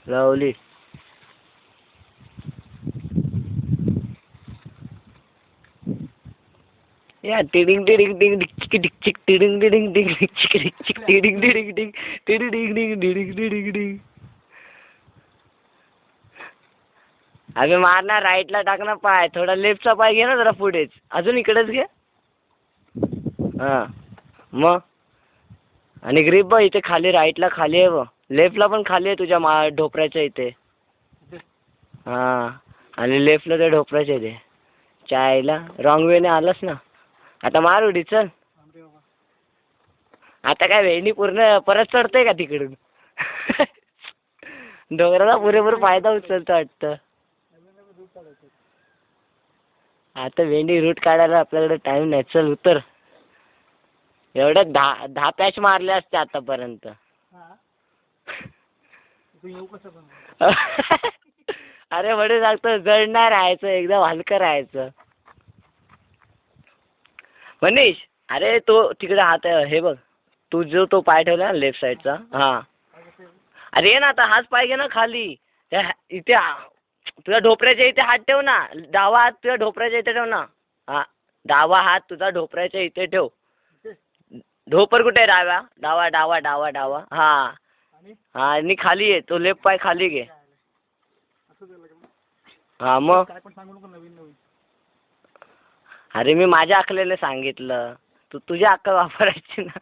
Lovely. या tiding tiding टिंग चिक tick चिक tiding tiding टिंग चिक टिक चिक टिडिंग टिडिंग टिंग tiding tiding tiding tiding tiding. अबे मारना, राईटला टाक ना पाय, थोडा लेफ्टचा पाय घे ना जरा पुढेच, अजून इकडेच घे. हां मग, आणि ग्रीप बघ इथे खाली, राईटला खाली आहे बघ, लेफ्टला पण खाली आहे तुझ्या ढोपऱ्याच्या इथे. हां, आणि लेफ्टला त्या ढोपऱ्याच्या इथे. चायला रॉंग वेने आलास ना. आता मार उडी, चल. आता काय वेणी पूर्ण परत चढतंय का तिकडून? डोंगराला पुरेपूर फायदा उचलतो वाटतं. आता वेंडी रूट काढायला आपल्याकडे टाइम नाही. चल उतर. एवढ्यात 10 पॅच मारले असते आतापर्यंत. अरे वडे सांगतो, जड नाही राहायचं, एकदम हलकं राहायचं. मनीष, अरे तो तिकडे हात हे बघ, तू जो तो पाय ठेवला ना लेफ्ट साईडचा. हां, अरे ये ना आता, हाच पाय घे ना खाली. इथे तुझ्या ढोपऱ्याच्या इथे हात ठेव ना. डावा हात तुझ्या ढोपऱ्याच्या इथे ठेव ना. हां, डावा हात तुझा ढोपऱ्याच्या इथे ठेव. ढोपर कुठे आहे? डावा डावा डावा डावा डावा. हां हां, आणि खाली आहे तो, लेफ्ट पाय खाली घे. हां मग, अरे मी माझ्या अकलेले सांगितलं, तू तुझ्या अक्कल वापरायची ना.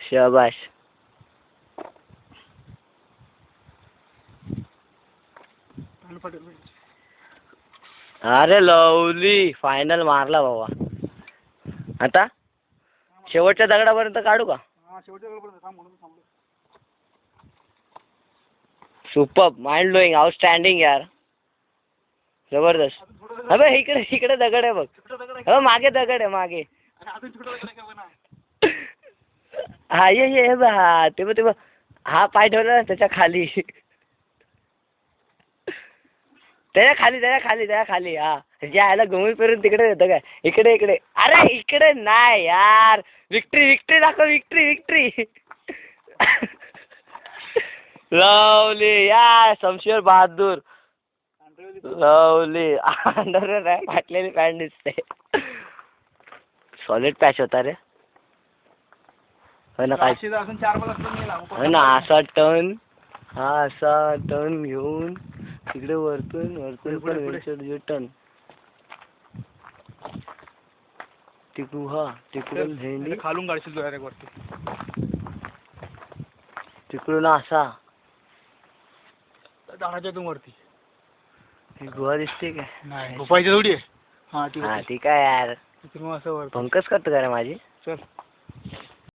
शाबाश. अरे लवली, फायनल मारला बाबा. आता शेवटच्या दगडापर्यंत काढू का? सुपर, माइंड ब्लोईंग, आउटस्टँडिंग यार, जबरदस्त. अबे इकडे इकडे दगड आहे बघ. हो मागे दगड आहे मागे. हा ये बा, ते बघ हा पाय ठेवला ना त्याच्या खाली. त्याच्या खाली हा, ज्या याला घुमून फिरून तिकडे येतं काय. इकडे इकडे, अरे इकडे नाही यार. विक्ट्री दाखव, विक्ट्री. लवली यार, शमशेर बहादूर. लवली, अंडरवेअर नाही, फाटलेली पॅन्ट दिसते. सॉलिड पॅच होता रे. हो ना, काय हो ना, असा टर्न घेऊन तिकडे वरतून पण टर्न तिकडून खालून काढशील डायरेक्ट वरती. तिकडून असा झाडाच्या तू वरती. गुहा दिसते काय? नाही, झोपायची थोडी आहे. हा ठीक आहे यार, असं वर पंकज करतो का रे माझी? चल.